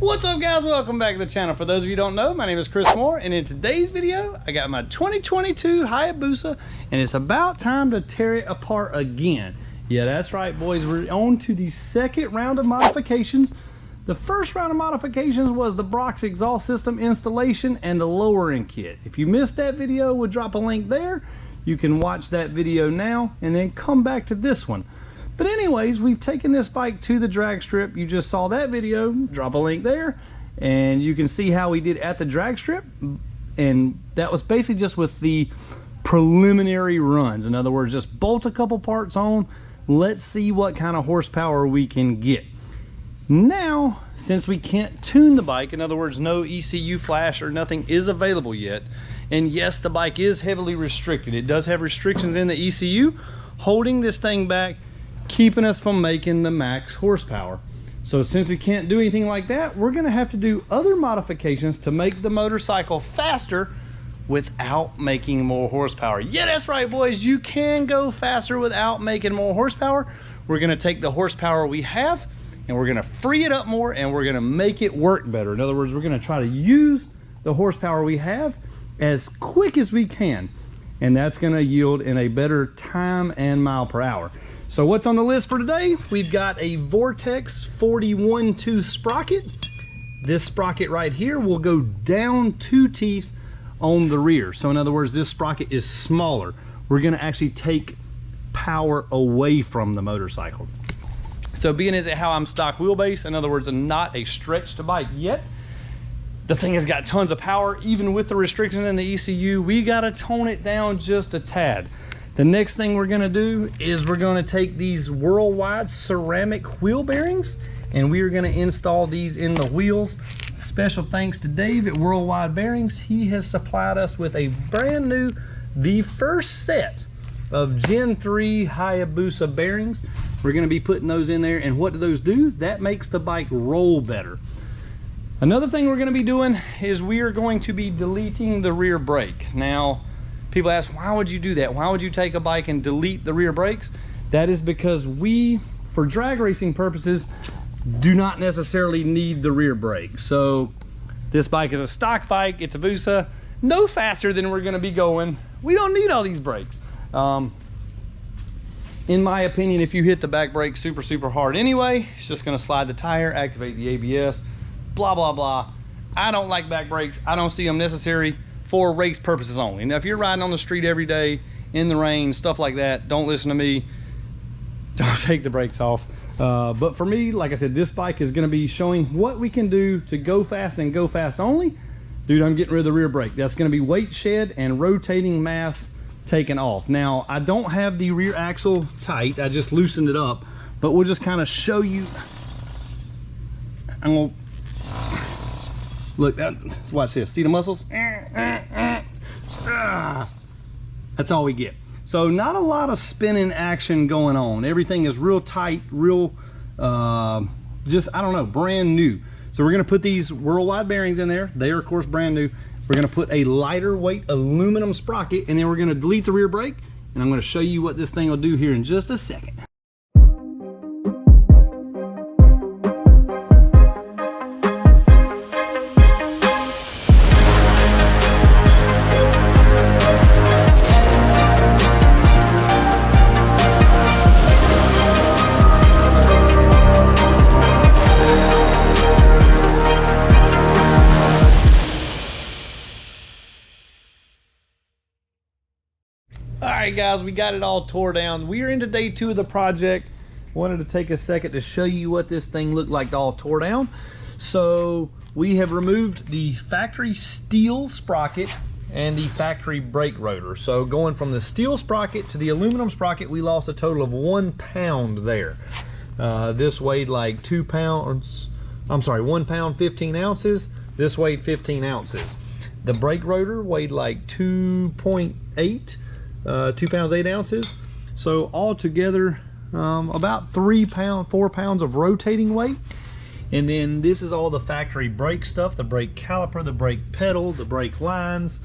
What's up, guys? Welcome back to the channel. For those of you who don't know, my name is Chris Moore, and in today's video I got my 2022 Hayabusa, and it's about time to tear it apart again. Yeah, that's right, boys. We're on to the second round of modifications. The first round of modifications was the Brock's exhaust system installation and the lowering kit. If you missed that video, we'll drop a link there. You can watch that video now and then come back to this one. But anyways, we've taken this bike to the drag strip. You just saw that video, drop a link there, and you can see how we did at the drag strip. And that was basically just with the preliminary runs. In other words, just bolt a couple parts on. Let's see what kind of horsepower we can get. Now, since we can't tune the bike, in other words, no ECU Flash or nothing is available yet. And yes, the bike is heavily restricted. It does have restrictions in the ECU, holding this thing back, keeping us from making the max horsepower. So since we can't do anything like that, we're gonna have to do other modifications to make the motorcycle faster without making more horsepower. Yeah, that's right, boys. You can go faster without making more horsepower. We're gonna take the horsepower we have and we're gonna free it up more and we're gonna make it work better. In other words, we're gonna try to use the horsepower we have as quick as we can. And that's gonna yield in a better time and mile per hour. So what's on the list for today? We've got a Vortex 41 tooth sprocket. This sprocket right here will go down 2 teeth on the rear. So in other words, this sprocket is smaller. We're gonna actually take power away from the motorcycle. So being as how I'm stock wheelbase, in other words, not a stretched bike yet, the thing has got tons of power. Even with the restrictions in the ECU, we gotta tone it down just a tad. The next thing we're gonna do is we're gonna take these worldwide ceramic wheel bearings and we are gonna install these in the wheels. Special thanks to Dave at Worldwide Bearings. He has supplied us with a brand new, the first set of Gen 3 Hayabusa bearings. We're gonna be putting those in there, and what do those do? That makes the bike roll better. Another thing we're gonna be doing is we are going to be deleting the rear brake. Now, people ask, why would you do that? Why would you take a bike and delete the rear brakes? That is because we, for drag racing purposes, do not necessarily need the rear brake. So this bike is a stock bike, it's a Busa, no faster than we're gonna be going. We don't need all these brakes. In my opinion, if you hit the back brake super hard anyway, it's just gonna slide the tire, activate the ABS, blah, blah, blah. I don't like back brakes. I don't see them necessary for race purposes only. Now, if you're riding on the street every day, in the rain, stuff like that, don't listen to me. Don't take the brakes off. But for me, like I said, this bike is gonna be showing what we can do to go fast and go fast only. Dude, I'm getting rid of the rear brake. That's gonna be weight shed and rotating mass taken off. Now, I don't have the rear axle tight. I just loosened it up, but we'll just kind of show you. I'm gonna, look, watch this. See the muscles? That's all we get. So not a lot of spinning action going on. Everything is real tight, real, just, I don't know, brand new. So we're gonna put these worldwide bearings in there. They are, of course, brand new. We're gonna put a lighter weight aluminum sprocket, and then we're gonna delete the rear brake, and I'm gonna show you what this thing will do here in just a second. Alright guys, we got it all tore down. We are into day 2 of the project. Wanted to take a second to show you what this thing looked like all tore down. So we have removed the factory steel sprocket and the factory brake rotor. So going from the steel sprocket to the aluminum sprocket, we lost a total of 1 pound there. This weighed like 2 pounds, I'm sorry, 1 pound 15 ounces. This weighed 15 ounces. The brake rotor weighed like 2.8 2 pounds 8 ounces. So altogether about 4 pounds of rotating weight. And then this is all the factory brake stuff, the brake caliper, the brake pedal, the brake lines,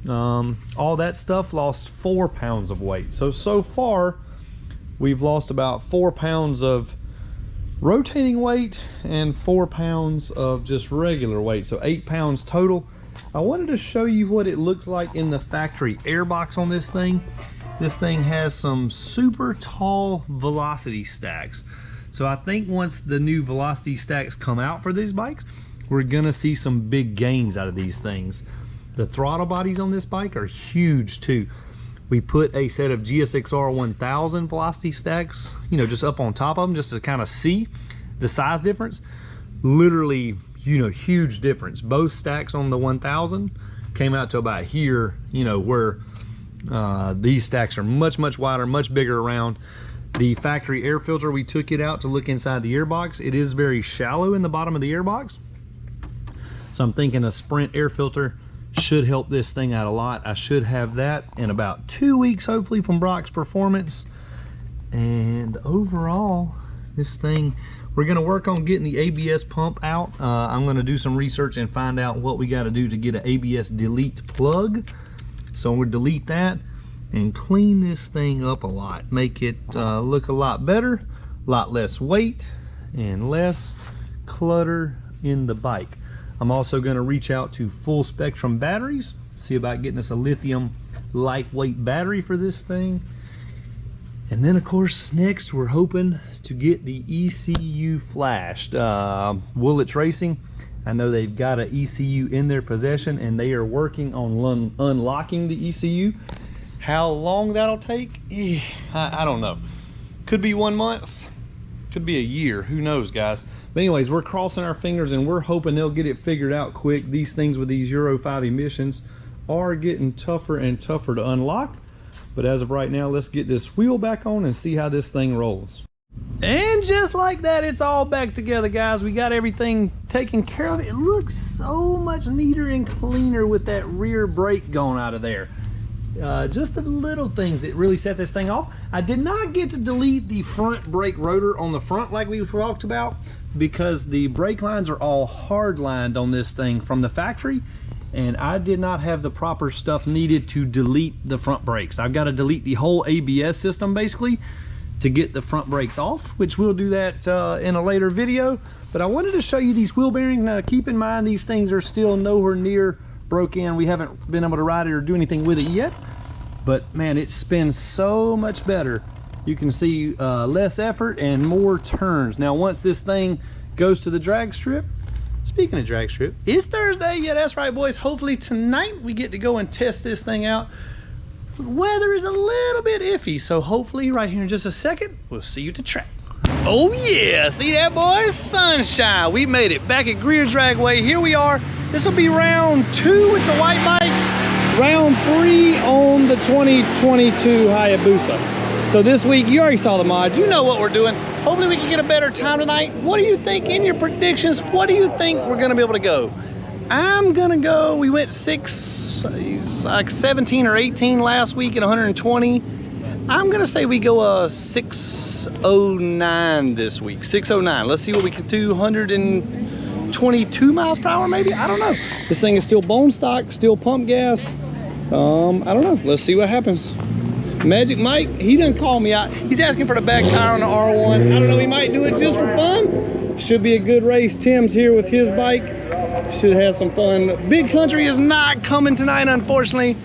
all that stuff lost 4 pounds of weight. So far we've lost about 4 pounds of rotating weight and 4 pounds of just regular weight, so 8 pounds total. I wanted to show you what it looks like in the factory airbox on this thing. This thing has some super tall velocity stacks. So I think once the new velocity stacks come out for these bikes, we're gonna see some big gains out of these things. The throttle bodies on this bike are huge too. We put a set of GSXR 1000 velocity stacks, you know, just up on top of them just to kind of see the size difference. Literally, you know, huge difference. Both stacks on the 1000 came out to about here, you know, where these stacks are much wider, much bigger around. The factory air filter, we took it out to look inside the airbox. It is very shallow in the bottom of the airbox, so I'm thinking a Sprint air filter should help this thing out a lot. I should have that in about 2 weeks, hopefully, from Brock's Performance. And overall, this thing, we're gonna work on getting the ABS pump out. I'm gonna do some research and find out what we gotta do to get an ABS delete plug. So we'll delete that and clean this thing up a lot. Make it look a lot better, a lot less weight, and less clutter in the bike. I'm also going to reach out to Full Spectrum batteries, see about getting us a lithium lightweight battery for this thing. And then of course next we're hoping to get the ECU Flashed. Woolits Racing, I know they've got an ECU in their possession and they are working on unlocking the ECU. How long that'll take, I don't know. Could be 1 month, could be a year, who knows, guys. But anyways, we're crossing our fingers and we're hoping they'll get it figured out quick. These things with these Euro 5 emissions are getting tougher and tougher to unlock. But as of right now, let's get this wheel back on and see how this thing rolls. And just like that, it's all back together, guys. We got everything taken care of. It looks so much neater and cleaner with that rear brake going out of there. Just the little things that really set this thing off. I did not get to delete the front brake rotor on the front like we talked about, because the brake lines are all hard lined on this thing from the factory, and I did not have the proper stuff needed to delete the front brakes. I've got to delete the whole ABS system basically to get the front brakes off, which we'll do that in a later video. But I wanted to show you these wheel bearings. Now keep in mind, these things are still nowhere near broke in. We haven't been able to ride it or do anything with it yet, but man, it spins so much better. You can see less effort and more turns. Now once this thing goes to the drag strip, speaking of drag strip, it's Thursday. Yeah, that's right, boys. Hopefully tonight we get to go and test this thing out. The weather is a little bit iffy, so hopefully right here in just a second we'll see you at the track. Oh yeah, see that, boys? Sunshine. We made it back at Greer Dragway. Here we are. This will be round 2 with the white bike, round 3 on the 2022 Hayabusa. So this week, you already saw the mods, you know what we're doing. Hopefully we can get a better time tonight. What do you think in your predictions? What do you think we're gonna be able to go? I'm gonna go, we went 17 or 18 last week at 120. I'm gonna say we go 609 this week, 609. Let's see what we can do, 122 miles per hour maybe, I don't know. This thing is still bone stock, still pump gas. I don't know, let's see what happens. Magic Mike, he done call me out. He's asking for the back tire on the R1. I don't know, he might do it just for fun. Should be a good race. Tim's here with his bike. Should have some fun. Big Country is not coming tonight, unfortunately.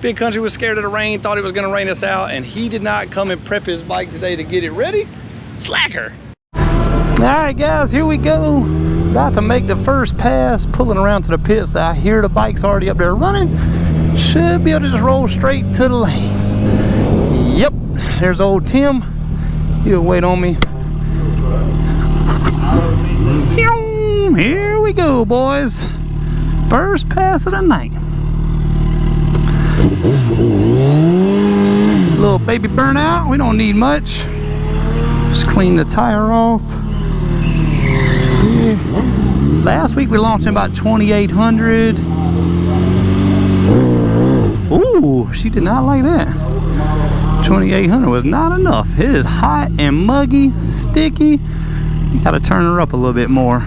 Big Country was scared of the rain, thought it was gonna rain us out, and he did not come and prep his bike today to get it ready. Slacker. All right, guys, here we go. About to make the first pass, pulling around to the pits. I hear the bike's already up there running. Should be able to just roll straight to the lanes. Yep, there's old Tim. He'll wait on me. Here we go, boys. First pass of the night. Little baby burnout, we don't need much. Just clean the tire off. Yeah. Last week we launched in about 2,800. Ooh, she did not like that. 2,800 was not enough. It is hot and muggy, sticky. You gotta turn her up a little bit more.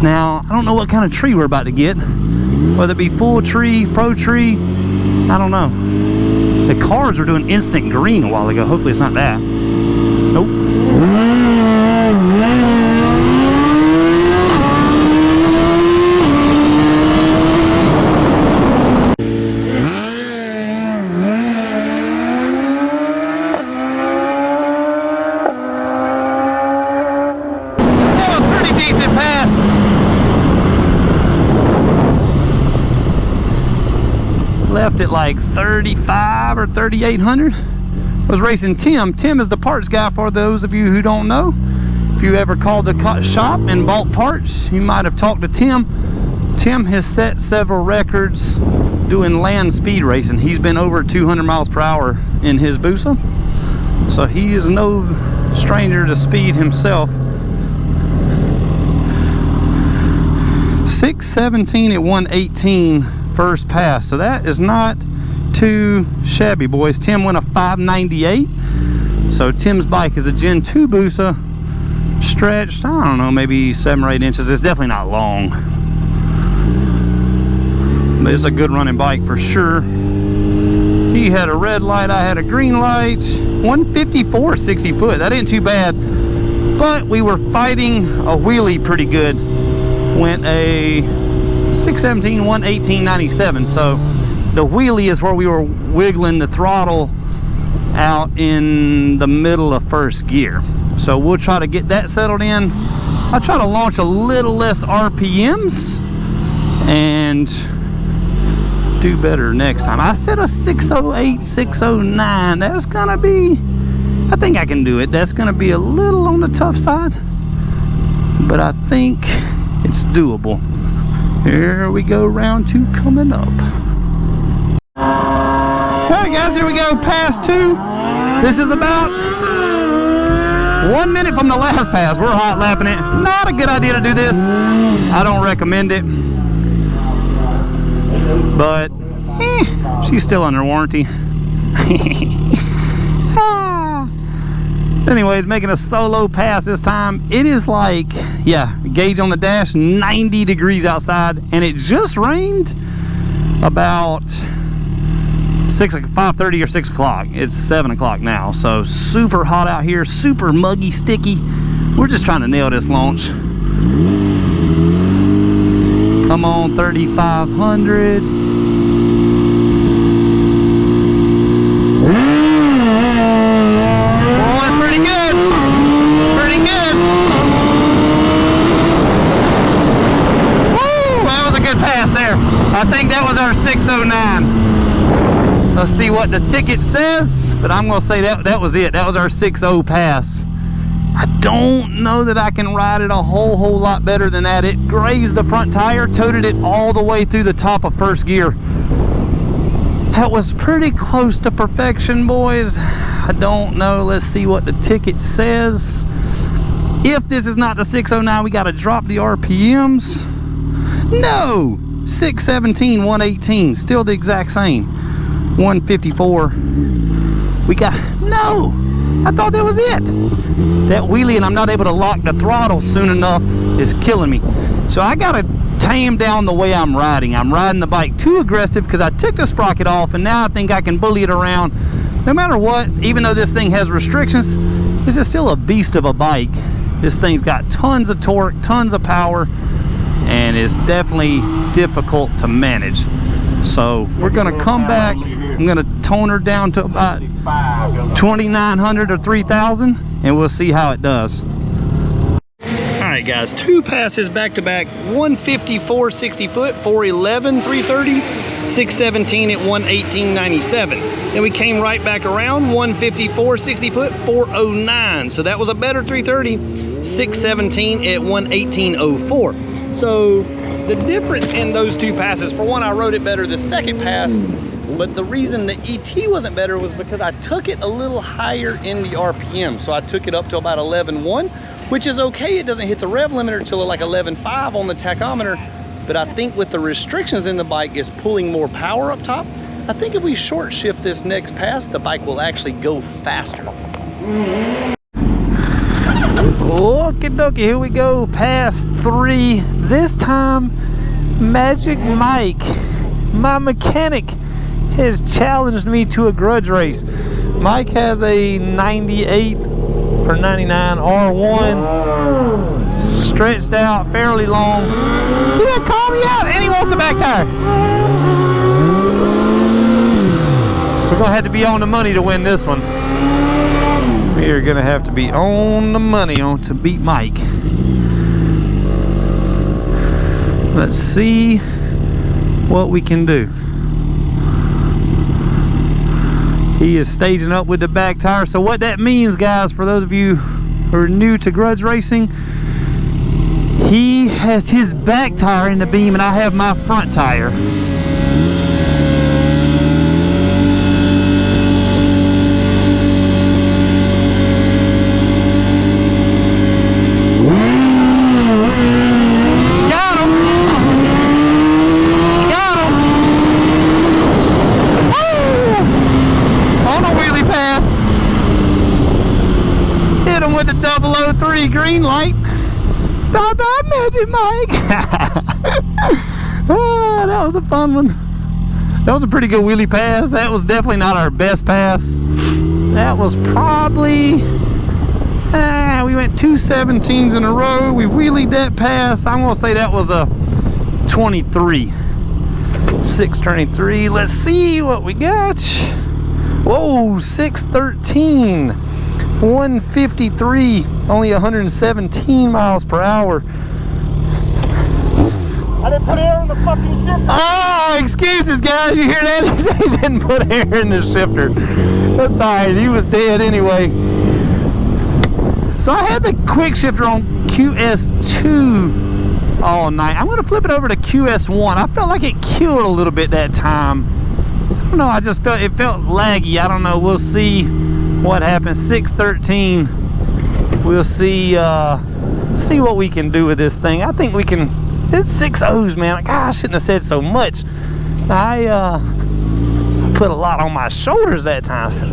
Now, I don't know what kind of tree we're about to get. Whether it be full tree, pro tree, I don't know. The cars were doing instant green a while ago. Hopefully it's not that. Nope. left at like 35 or 3,800. Was racing Tim. Tim is the parts guy for those of you who don't know. If you ever called the shop and bought parts, you might have talked to Tim. Tim has set several records doing land speed racing. He's been over 200 miles per hour in his Busa, so he is no stranger to speed himself. 617 at 118 first pass, so that is not too shabby, boys. Tim went a 598, so Tim's bike is a Gen 2 Busa, stretched, I don't know, maybe 7 or 8 inches. It's definitely not long, but it's a good running bike for sure. He had a red light, I had a green light. 154 60 foot, that ain't too bad, but we were fighting a wheelie pretty good. Went a 617 118 97, so the wheelie is where we were wiggling the throttle out in the middle of first gear. So we'll try to get that settled in. I'll try to launch a little less RPMs and do better next time. I said a 608, 609. That's gonna be, I think I can do it. That's gonna be a little on the tough side, but I think it's doable. Here we go, round 2 coming up. Alright guys, here we go, pass 2. This is about 1 minute from the last pass. We're hot lapping it. Not a good idea to do this. I don't recommend it. But, she's still under warranty. Anyways, making a solo pass this time. It is like, yeah, gauge on the dash, 90 degrees outside, and it just rained about 5:30 or 6 o'clock. It's 7 o'clock now, so super hot out here, super muggy, sticky. We're just trying to nail this launch. Come on, 3,500. I think that was our 609. Let's see what the ticket says, but I'm gonna say that was it. That was our 6.0 pass. I don't know that I can ride it a whole lot better than that. It grazed the front tire, toted it all the way through the top of first gear. That was pretty close to perfection, boys. I don't know. Let's see what the ticket says. If this is not the 609, we gotta drop the RPMs. No! 617 118, still the exact same. 154. We got, no, I thought that was it. That wheelie, and I'm not able to lock the throttle soon enough, is killing me. So I gotta tame down the way I'm riding. I'm riding the bike too aggressive because I took the sprocket off, and now I think I can bully it around no matter what. Even though this thing has restrictions, this is still a beast of a bike. This thing's got tons of torque, tons of power, and it's definitely difficult to manage. So we're gonna come back. I'm gonna tone her down to about 2,900 or 3,000, and we'll see how it does. All right guys, 2 passes back to back. 154 60 foot, 411 330, 617 at 118 97. Then we came right back around, 154 60 foot, 409. So that was a better 330, 617 at 118 04. So the difference in those 2 passes, for one, I rode it better the second pass, but the reason the ET wasn't better was because I took it a little higher in the RPM. So I took it up to about 11.1, which is okay. It doesn't hit the rev limiter till like 11.5 on the tachometer, but I think with the restrictions in the bike is pulling more power up top. I think if we short shift this next pass, the bike will actually go faster. Okie dokie, here we go, pass 3. This time, Magic Mike, my mechanic, has challenged me to a grudge race. Mike has a 98 or 99 R1, stretched out, fairly long. He didn't call me out, and he wants the back tire. We're gonna have to be on the money to win this one. We are gonna have to be on the money to beat Mike. Let's see what we can do. He is staging up with the back tire. So what that means, guys, for those of you who are new to Grudge racing, he has his back tire in the beam and I have my front tire. With the 003 green light. Bye bye, Magic Mike. Oh, that was a fun one. That was a pretty good wheelie pass. That was definitely not our best pass. That was probably we went 2 17s in a row. We wheelied that pass. I'm gonna say that was a 23. 623. Let's see what we got. Whoa, 613. 153, only 117 miles per hour. I didn't put air in the fucking shifter. Oh, excuses, guys. You hear that? He said he didn't put air in the shifter. That's alright. He was dead anyway. So I had the quick shifter on QS2 all night. I'm going to flip it over to QS1. I felt like it killed a little bit that time. I don't know. I just felt it felt laggy. I don't know. We'll see what happens. 613. We'll see what we can do with this thing. I think we can. It's 6 O's, man. God, I shouldn't have said so much. I put a lot on my shoulders that time. So,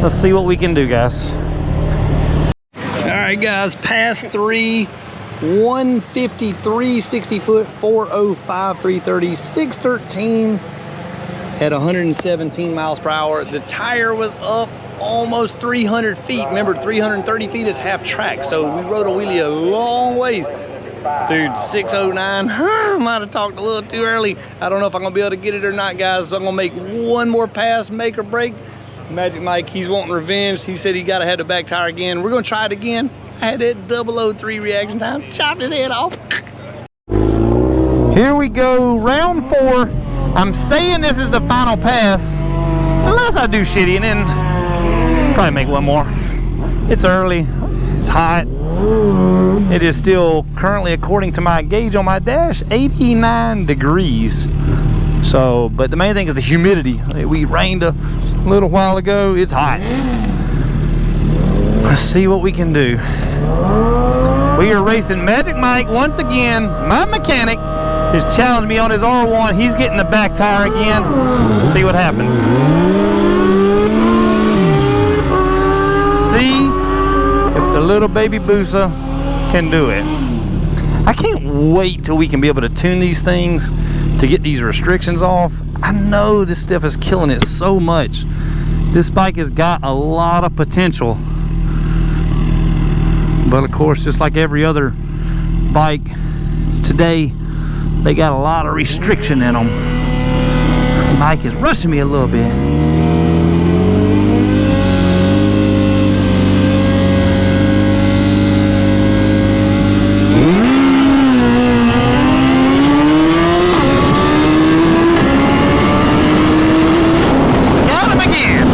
let's see what we can do, guys. All right, guys. Pass 3, 153, 60 foot, 405, 330, 613. At 117 miles per hour. The tire was up almost 300 feet. Remember, 330 feet is half track, so we rode a wheelie a long ways. Dude, 609. I might have talked a little too early. I don't know if I'm gonna be able to get it or not, guys. So I'm gonna make one more pass, make or break. Magic Mike, he's wanting revenge. He said he gotta have the back tire again. We're gonna try it again. I had that 003 reaction time. Chopped his head off. Here we go, round 4. I'm saying this is the final pass, unless I do shitty, and then probably make one more. It's early, it's hot. It is still currently, according to my gauge on my dash, 89 degrees. So, but the main thing is the humidity. We rained a little while ago. It's hot. Let's see what we can do. We are racing Magic Mike once again. My mechanic has challenged me on his R1. He's getting the back tire again. Let's see what happens. See if the little baby Busa can do it. I can't wait till we can be able to tune these things to get these restrictions off. I know this stuff is killing it so much. This bike has got a lot of potential. But of course, just like every other bike today, they got a lot of restriction in them. Mike is rushing me a little bit. Got him again.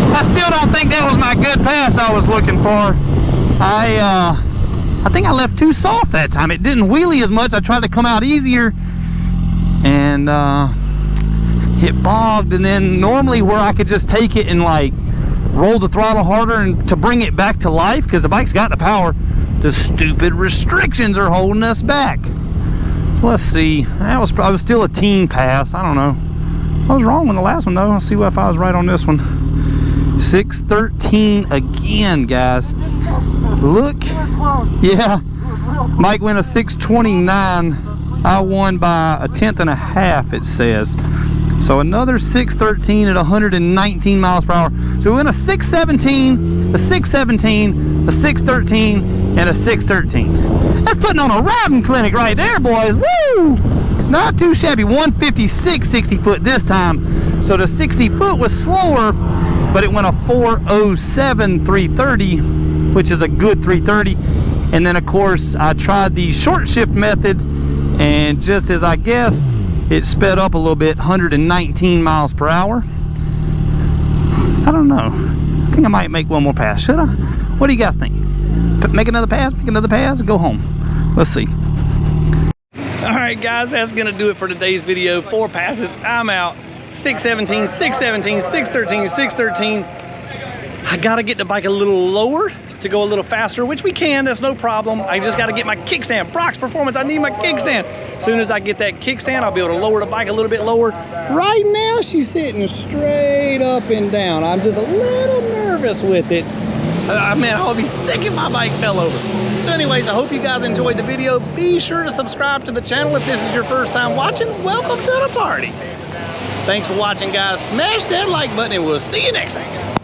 I still don't think that was my good pass I was looking for. I think I left too soft that time. It didn't wheelie as much. I tried to come out easier and it bogged. And then normally where I could just take it and like roll the throttle harder and to bring it back to life, because the bike's got the power, the stupid restrictions are holding us back. Let's see. That was probably still a teen pass. I don't know. I was wrong on the last one though. I'll see if I was right on this one. 613 again, guys. Look, yeah, Mike went a 629. I won by a 1/10 and a half, it says. So another 613 at 119 miles per hour. So we went a 617, a 617, a 613, and a 613. That's putting on a riding clinic right there, boys. Woo! Not too shabby. 156 60 foot this time. So the 60 foot was slower, but it went a 407 330 which is a good 330. And then of course I tried the short shift method, and just as I guessed, it sped up a little bit, 119 miles per hour. I don't know, I think I might make one more pass. Should I? What do you guys think? Make another pass, go home. Let's see. All right guys, that's gonna do it for today's video. 4 passes, I'm out. 617, 617, 613, 613. I gotta get the bike a little lower to go a little faster, which we can, that's no problem. I just gotta get my kickstand. Brock's Performance, I need my kickstand. As soon as I get that kickstand, I'll be able to lower the bike a little bit lower. Right now, she's sitting straight up and down. I'm just a little nervous with it. Man, I'll be sick if my bike fell over. So anyways, I hope you guys enjoyed the video. Be sure to subscribe to the channel if this is your first time watching. Welcome to the party. Thanks for watching, guys. Smash that like button and we'll see you next time.